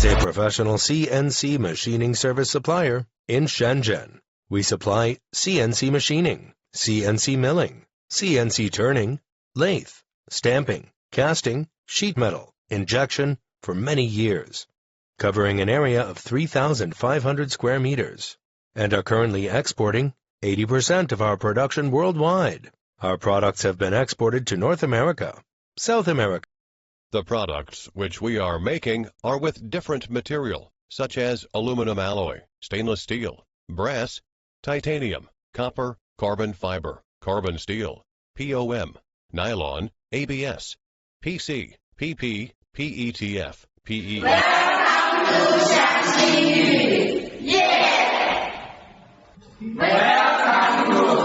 is a professional CNC machining service supplier in Shenzhen. We supply CNC machining, CNC milling, CNC turning, lathe, stamping, casting, sheet metal, injection for many years, covering an area of 3,500 square meters, and are currently exporting 80% of our production worldwide. Our products have been exported to North America, South America. The products which we are making are with different material, such as aluminum alloy, stainless steel, brass, titanium, copper, carbon fiber, carbon steel, POM, nylon, ABS, PC, PP, PETF, PE. Welcome to Shanxi Yu. Yeah! Welcome to